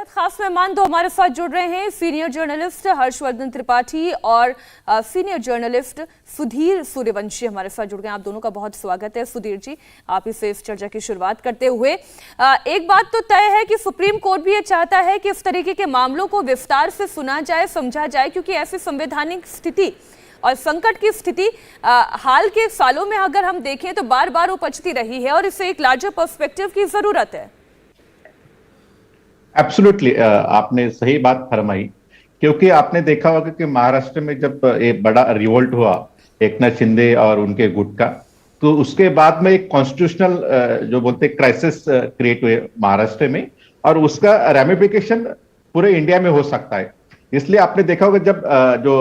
बेहद खास मेहमान तो हमारे साथ जुड़ रहे हैं सीनियर जर्नलिस्ट हर्षवर्धन त्रिपाठी और सीनियर जर्नलिस्ट सुधीर सूर्यवंशी हमारे साथ जुड़ गए। आप दोनों का बहुत स्वागत है। सुधीर जी, आप ही से इस चर्चा की शुरुआत करते हुए एक बात तो तय है कि सुप्रीम कोर्ट भी ये चाहता है कि इस तरीके के मामलों को विस्तार से सुना जाए, समझा जाए, क्योंकि ऐसी संवैधानिक स्थिति और संकट की स्थिति हाल के सालों में अगर हम देखें तो बार बार उपजती रही है और इससे एक लार्जर पर्सपेक्टिव की जरूरत है। एब्सोल्युटली, आपने सही बात फरमाई, क्योंकि आपने देखा होगा कि महाराष्ट्र में जब एक बड़ा रिवोल्ट हुआ एकनाथ शिंदे और उनके गुट का, तो उसके बाद में एक कॉन्स्टिट्यूशनल जो बोलते क्राइसिस क्रिएट हुए महाराष्ट्र में, और उसका रेमिफिकेशन पूरे इंडिया में हो सकता है। इसलिए आपने देखा होगा जब जो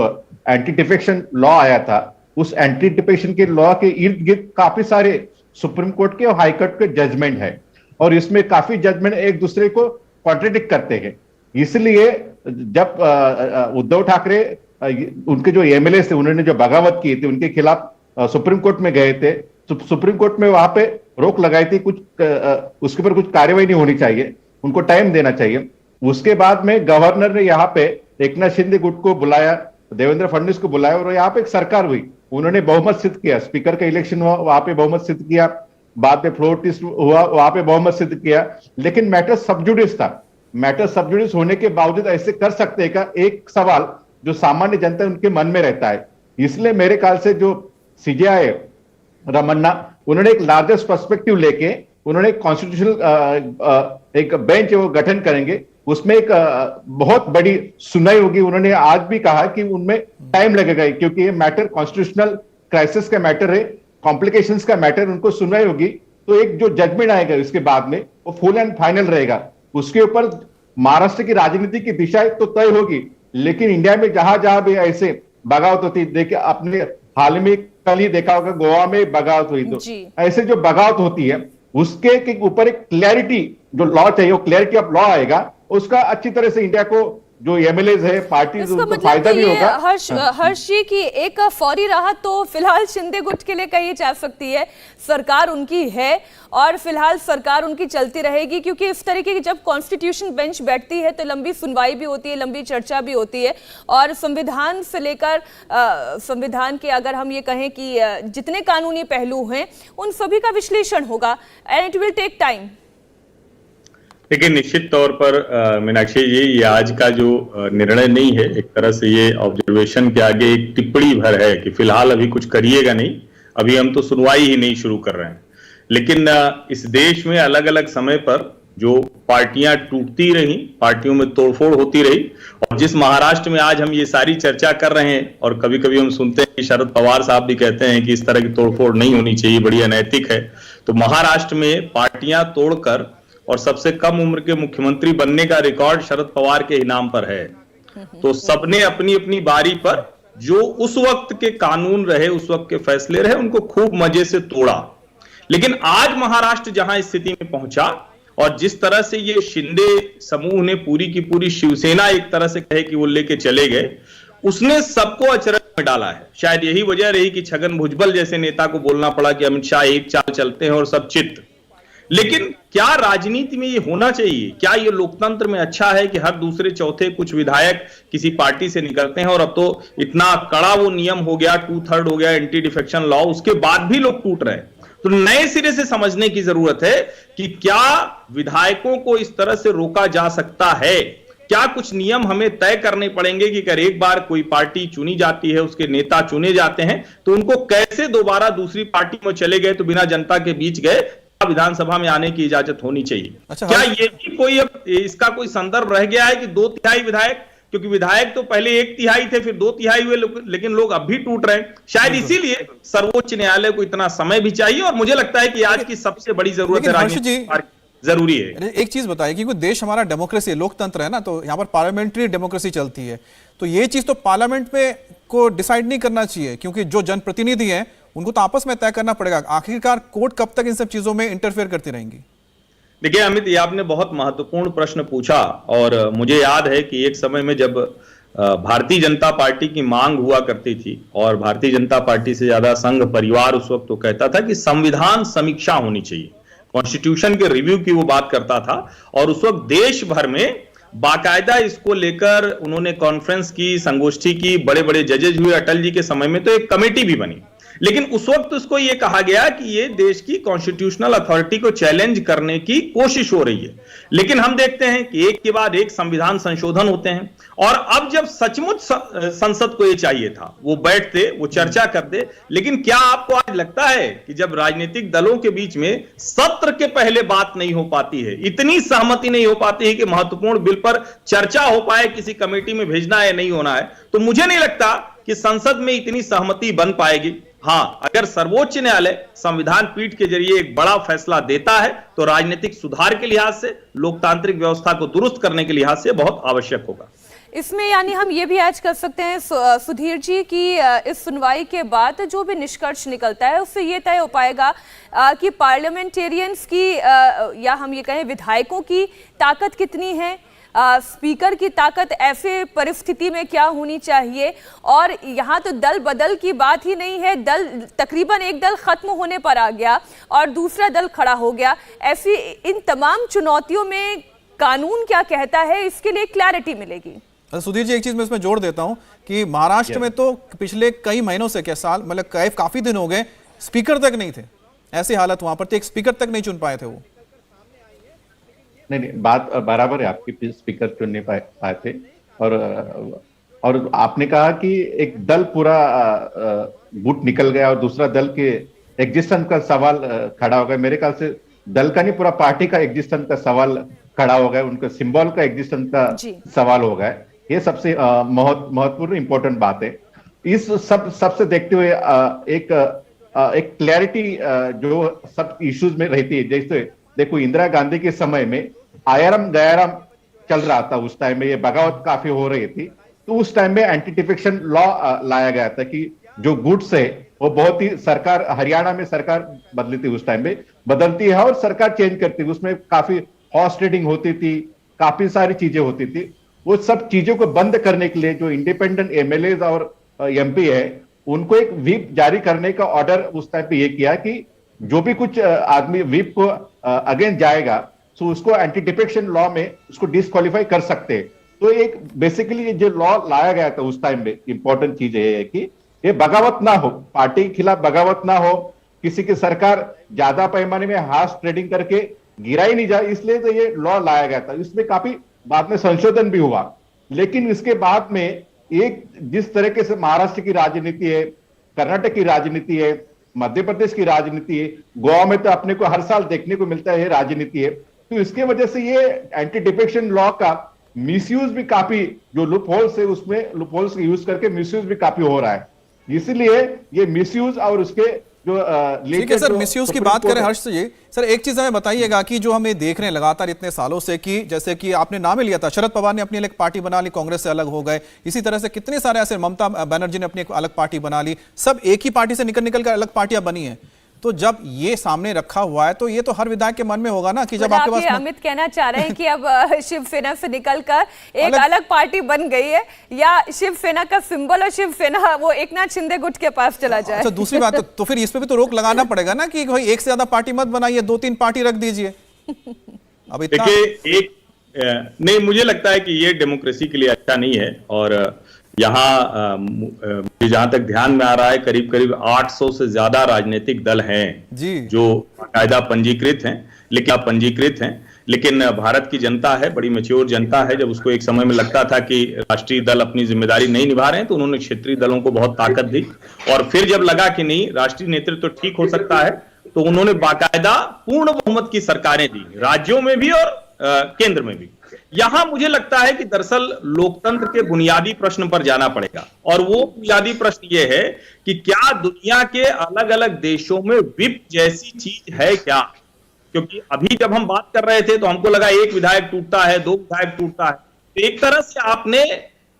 एंटी डिफेक्शन लॉ आया था, उस एंटी डिफेक्शन के लॉ के इर्द गिर्द काफी सारे सुप्रीम कोर्ट के और हाई कोर्ट के जजमेंट है, और इसमें काफी जजमेंट एक दूसरे को कॉन्ट्रडिक्ट करते हैं। इसलिए जब उद्धव ठाकरे उनके जो एमएलए थे, उन्होंने जो बगावत की थी, उनके खिलाफ सुप्रीम कोर्ट में गए थे, सुप्रीम कोर्ट में वहां पे रोक लगाई थी, कुछ उसके ऊपर कुछ कार्रवाई नहीं होनी चाहिए, उनको टाइम देना चाहिए। उसके बाद में गवर्नर ने यहाँ पे एकनाथ शिंदे गुट को बुलाया, देवेंद्र फडणवीस को बुलाया, और यहाँ पे एक सरकार हुई, उन्होंने बहुमत सिद्ध किया। स्पीकर का इलेक्शन हुआ, वहां पे बहुमत सिद्ध किया, बाद में फ्लोर टेस्ट हुआ, वहां पे बहुमत सिद्ध किया। लेकिन मैटर सब जुडिस था। मैटर सब जुडिस होने के बावजूद ऐसे कर सकते का एक सवाल जो सामान्य जनता उनके मन में रहता है। इसलिए मेरे ख्याल से जो सीजेआई रमन्ना, उन्होंने एक लार्जेस्ट पर्सपेक्टिव लेके उन्होंने कॉन्स्टिट्यूशनल एक बेंच वो गठन करेंगे, उसमें एक बहुत बड़ी सुनवाई होगी। उन्होंने आज भी कहा कि उनमें टाइम लगेगा, क्योंकि ये मैटर कॉन्स्टिट्यूशनल क्राइसिस का मैटर है, कॉम्प्लिकेशंस का मैटर, उनको सुनवाई होगी। तो एक जो जजमेंट आएगा इसके बाद में वो फुल एंड फाइनल रहेगा, उसके ऊपर महाराष्ट्र की राजनीति की दिशा तो तय होगी। लेकिन इंडिया में जहां जहां भी ऐसे बगावत होती, देखिए आपने हाल में कल ही देखा होगा गोवा में बगावत हुई, तो ऐसे जो बगावत होती है उसके ऊपर एक क्लैरिटी जो लॉ चाहिए, वो क्लैरिटी ऑफ लॉ आएगा, उसका अच्छी तरह से इंडिया को जो एमएलए है, पार्टी, उनको फायदा भी होगा। हर्ष जी की एक फौरी राहत तो फिलहाल शिंदे गुट के लिए कही जा सकती है, सरकार उनकी है और फिलहाल सरकार उनकी चलती रहेगी, क्योंकि इस तरीके की जब कॉन्स्टिट्यूशन बेंच बैठती है तो लंबी सुनवाई भी होती है, लंबी चर्चा भी होती है, और संविधान से लेकर संविधान के अगर हम ये कहें कि जितने कानूनी पहलू हैं उन सभी का विश्लेषण होगा, and it will take time. देखिए, निश्चित तौर पर मीनाक्षी जी, ये आज का जो निर्णय नहीं है, एक तरह से ये ऑब्जर्वेशन के आगे एक टिप्पणी भर है कि फिलहाल अभी कुछ करिएगा नहीं, अभी हम तो सुनवाई ही नहीं शुरू कर रहे हैं। लेकिन इस देश में अलग अलग समय पर जो पार्टियां टूटती रही, पार्टियों में तोड़फोड़ होती रही, और जिस महाराष्ट्र में आज हम ये सारी चर्चा कर रहे हैं, और कभी कभी हम सुनते हैं कि शरद पवार साहब भी कहते हैं कि इस तरह की तोड़फोड़ नहीं होनी चाहिए, बड़ी अनैतिक है, तो महाराष्ट्र में पार्टियां तोड़कर और सबसे कम उम्र के मुख्यमंत्री बनने का रिकॉर्ड शरद पवार के ही नाम पर है। तो सबने अपनी अपनी बारी पर जो उस वक्त के कानून रहे, उस वक्त के फैसले रहे, उनको खूब मजे से तोड़ा। लेकिन आज महाराष्ट्र जहां स्थिति में पहुंचा, और जिस तरह से ये शिंदे समूह ने पूरी की पूरी शिवसेना एक तरह से कहे कि वो लेके चले गए, उसने सबको अचरज में डाला है। शायद यही वजह रही कि छगन भुजबल जैसे नेता को बोलना पड़ा कि अमित शाह एक चाल चलते हैं और सब चित्त। लेकिन क्या राजनीति में ये होना चाहिए? क्या ये लोकतंत्र में अच्छा है कि हर दूसरे चौथे कुछ विधायक किसी पार्टी से निकलते हैं, और अब तो इतना कड़ा वो नियम हो गया, 2/3 हो गया एंटी डिफेक्शन लॉ, उसके बाद भी लोग टूट रहे हैं। तो नए सिरे से समझने की जरूरत है कि क्या विधायकों को इस तरह से रोका जा सकता है? क्या कुछ नियम हमें तय करने पड़ेंगे कि अगर एक बार कोई पार्टी चुनी जाती है, उसके नेता चुने जाते हैं, तो उनको कैसे दोबारा दूसरी पार्टी में चले गए तो बिना जनता के बीच गए विधानसभा में आने की इजाजत होनी चाहिए? अच्छा, क्या ये भी कोई अब इसका कोई संदर्भ रह गया है कि 2/3 विधायक, क्योंकि विधायक तो पहले 1/3 थे, फिर 2/3 हुए, लेकिन लोग अब भी टूट रहे हैं। शायद इसीलिए सर्वोच्च न्यायालय को इतना समय भी चाहिए, और मुझे लगता है कि आज की सबसे बड़ी जरूरत है, जरूरी है। एक चीज बताइए, क्योंकि देश हमारा डेमोक्रेसी लोकतंत्र है ना, तो यहाँ पर पार्लियामेंट्री डेमोक्रेसी चलती है, तो ये चीज तो पार्लियामेंट में को डिसाइड नहीं करना चाहिए, क्योंकि जो जनप्रतिनिधि हैं उनको तो आपस में तय करना पड़ेगा। आखिरकार कोर्ट कब तक इन सब चीजों में इंटरफेयर करती रहेंगी? देखिए अमित, ये आपने बहुत महत्वपूर्ण प्रश्न पूछा, और मुझे याद है कि एक समय में जब भारतीय जनता पार्टी की मांग हुआ करती थी, और भारतीय जनता पार्टी से ज्यादा संघ परिवार उस वक्त तो कहता था कि संविधान समीक्षा होनी चाहिए, कॉन्स्टिट्यूशन के रिव्यू की वो बात करता था, और उस वक्त देश भर में बाकायदा इसको लेकर उन्होंने कॉन्फ्रेंस की, संगोष्ठी की, बड़े बड़े जजेज हुए अटल जी के समय में, तो एक कमेटी भी बनी। लेकिन उस वक्त उसको यह कहा गया कि ये देश की कॉन्स्टिट्यूशनल अथॉरिटी को चैलेंज करने की कोशिश हो रही है। लेकिन हम देखते हैं कि एक के बाद एक संविधान संशोधन होते हैं, और अब जब सचमुच संसद को ये चाहिए था, वो बैठते, वो चर्चा करते। लेकिन क्या आपको आज लगता है कि जब राजनीतिक दलों के बीच में सत्र के पहले बात नहीं हो पाती है, इतनी सहमति नहीं हो पाती है कि महत्वपूर्ण बिल पर चर्चा हो पाए, किसी कमेटी में भेजना है नहीं होना है, तो मुझे नहीं लगता कि संसद में इतनी सहमति बन पाएगी। हां, अगर सर्वोच्च न्यायालय संविधान पीठ के जरिए एक बड़ा फैसला देता है तो राजनीतिक सुधार के लिहाज से, लोकतांत्रिक व्यवस्था को दुरुस्त करने के लिहाज से बहुत आवश्यक होगा। इसमें यानी हम ये भी ऐड कर सकते हैं सुधीर जी कि इस सुनवाई के बाद जो भी निष्कर्ष निकलता है उससे ये तय हो पाएगा कि पार्लियामेंटेरियंस की या हम ये कहें विधायकों की ताकत कितनी है, स्पीकर की ताकत ऐसे परिस्थिति में क्या होनी चाहिए। और यहाँ तो दल बदल की बात ही नहीं है, दल तकरीबन एक दल खत्म होने पर आ गया और दूसरा दल खड़ा हो गया। ऐसी इन तमाम चुनौतियों में कानून क्या कहता है, इसके लिए क्लैरिटी मिलेगी। सुधीर जी, एक चीज मैं इसमें जोड़ देता हूं कि महाराष्ट्र में तो पिछले कई महीनों से, क्या साल, मतलब काफी दिन हो गए, स्पीकर तक नहीं थे। ऐसी हालत वहां पर थी, एक स्पीकर तक नहीं चुन पाए थे वो। नहीं, बात बराबर है आपकी, स्पीकर चुन नहीं पाए थे। और आपने कहा कि एक दल पूरा गुट निकल गया और दूसरा दल के एग्जिस्टेंस का सवाल खड़ा हो गया। मेरे ख्याल से दल का नहीं, पूरा पार्टी का एग्जिस्टेंस का सवाल खड़ा हो गया, उनका सिंबल का एग्जिस्टेंस का सवाल हो गया। ये सबसे महत्वपूर्ण इंपॉर्टेंट बात है। इस सबसे देखते हुए एक क्लैरिटी जो सब इश्यूज में रहती है। जैसे देखो, इंदिरा गांधी के समय में आयाराम गयाराम चल रहा था, उस टाइम में ये बगावत काफी हो रही थी, तो उस टाइम में एंटी डिफेक्शन लॉ लाया गया था कि जो गुड्स है वो बहुत ही, सरकार हरियाणा में सरकार बदली थी उस टाइम में, बदलती है और सरकार चेंज करती है, उसमें काफी हॉर्स ट्रेडिंग होती थी, काफी सारी चीजें होती थी। वो सब चीजों को बंद करने के लिए जो इंडिपेंडेंट एमएलए और एमपी है, उनको एक व्हिप जारी करने का ऑर्डर उस टाइम पे ये किया कि जो भी कुछ आदमी व्हिप को अगेंस्ट जाएगा तो उसको एंटी डिफेक्शन लॉ में उसको डिस्क्वालीफाई कर सकते हैं। तो एक बेसिकली जो लॉ लाया गया था उस टाइम में, इंपॉर्टेंट चीज ये है कि ये बगावत ना हो, पार्टी के खिलाफ बगावत ना हो, किसी की सरकार ज्यादा पैमाने में हार्स ट्रेडिंग करके गिराई नहीं जाए, इसलिए तो ये लॉ लाया गया था। इसमें काफी बाद में संशोधन भी हुआ। लेकिन इसके बाद में एक जिस तरीके से महाराष्ट्र की राजनीति है, कर्नाटक की राजनीति है, मध्य प्रदेश की राजनीति है, गोवा में तो अपने को हर साल देखने को मिलता है राजनीति है, तो इसके वजह से ये एंटी डिफेक्शन लॉ का मिसयूज भी काफी, जो लूप होल्स है उसमें लूप होल्स यूज करके मिसयूज भी काफी हो रहा है। इसलिए ये मिसयूज और उसके जो ठीक है सर, मिसयूज की बात करें हर्ष जी, सर एक चीज हमें बताइएगा कि जो हमें देख रहे हैं लगातार इतने सालों से कि जैसे कि आपने नाम ही लिया था, शरद पवार ने अपनी अलग पार्टी बना ली, कांग्रेस से अलग हो गए, इसी तरह से कितने सारे ऐसे, ममता बनर्जी ने अपनी एक अलग पार्टी बना ली, सब एक ही पार्टी से निकल कर अलग पार्टियां बनी हैं। तो जब ये सामने रखा हुआ है तो ये तो हर विधायक के मन में होगा ना कि जब आपके पास, अमित कहना चाह रहे हैं कि अब शिवसेना से निकलकर एक अलग पार्टी बन गई है, या शिवसेना का सिंबल और शिवसेना वो एकनाथ शिंदे गुट के पास चला जाए। अच्छा, दूसरी बात तो फिर इस पे भी तो रोक लगाना पड़ेगा ना कि भाई एक से ज्यादा पार्टी मत बनाइए, 2-3 पार्टी रख दीजिए। अब इतना नहीं, मुझे लगता है कि ये डेमोक्रेसी के लिए अच्छा नहीं है। और यहाँ मुझे जहां तक ध्यान में आ रहा है, करीब करीब 800 से ज्यादा राजनीतिक दल हैं जो बाकायदा पंजीकृत हैं। लेकिन भारत की जनता है, बड़ी मैच्योर जनता है। जब उसको एक समय में लगता था कि राष्ट्रीय दल अपनी जिम्मेदारी नहीं निभा रहे हैं, तो उन्होंने क्षेत्रीय दलों को बहुत ताकत दी। और फिर जब लगा कि नहीं, राष्ट्रीय नेतृत्व तो ठीक हो सकता है, तो उन्होंने बाकायदा पूर्ण बहुमत की सरकारें दी, राज्यों में भी और केंद्र में भी। यहां मुझे लगता है कि दरअसल लोकतंत्र के बुनियादी प्रश्न पर जाना पड़ेगा, और वो बुनियादी प्रश्न ये है कि क्या दुनिया के अलग अलग देशों में व्हिप जैसी चीज है क्या? क्योंकि अभी जब हम बात कर रहे थे तो हमको लगा एक विधायक टूटता है, 2 विधायक टूटता है, तो एक तरह से आपने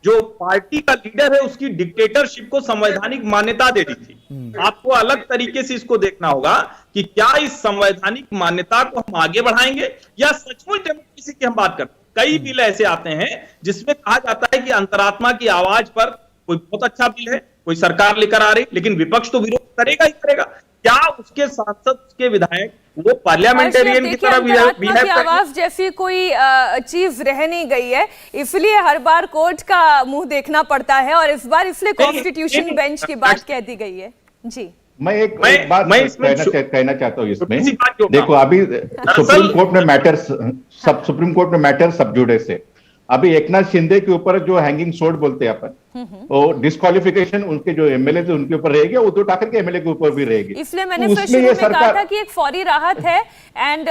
जो पार्टी का लीडर है उसकी डिक्टेटरशिप को संवैधानिक मान्यता दे दी थी। आपको अलग तरीके से इसको देखना होगा कि क्या इस संवैधानिक मान्यता को हम आगे बढ़ाएंगे या सचमुच डेमोक्रेसी की हम बात करते हैं। कई बिल ऐसे आते हैं जिसमें कहा जाता है कि अंतरात्मा की आवाज पर कोई बहुत अच्छा बिल है, कोई सरकार लेकर आ रही, लेकिन विपक्ष तो विरोध करेगा ही करेगा। क्या उसके सांसद, उसके विधायक वो पार्लियामेंटेरियन की तरह अंतरात्मा की आवाज जैसी कोई चीज रह नहीं गई है, इसलिए हर बार कोर्ट का मुंह देखना पड़ता है और इस बार इसलिए कॉन्स्टिट्यूशन बेंच की बात कह दी गई है। जी मैं एक बात कहना चाहता हूँ इसमें। देखो अभी सुप्रीम कोर्ट में मैटर सब जुडिस है। अभी एकनाथ शिंदे के ऊपर जो हैंगिंग सोर्ड बोलते हैं अपन, वो डिस्क्वालिफिकेशन उनके जो एमएलए थे उनके ऊपर रहेगी, उद्धव ठाकरे के एमएलए के ऊपर भी रहेगी। इसलिए मैंने शुरू में कहा था कि एक फौरी राहत है एंड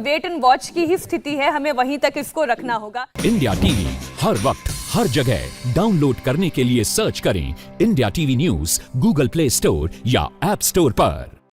वेट एंड वॉच की ही स्थिति है, हमें वहीं तक इसको रखना होगा। इंडिया टीवी हर वक्त हर जगह डाउनलोड करने के लिए सर्च करें India TV news Google play store या ऐप स्टोर पर।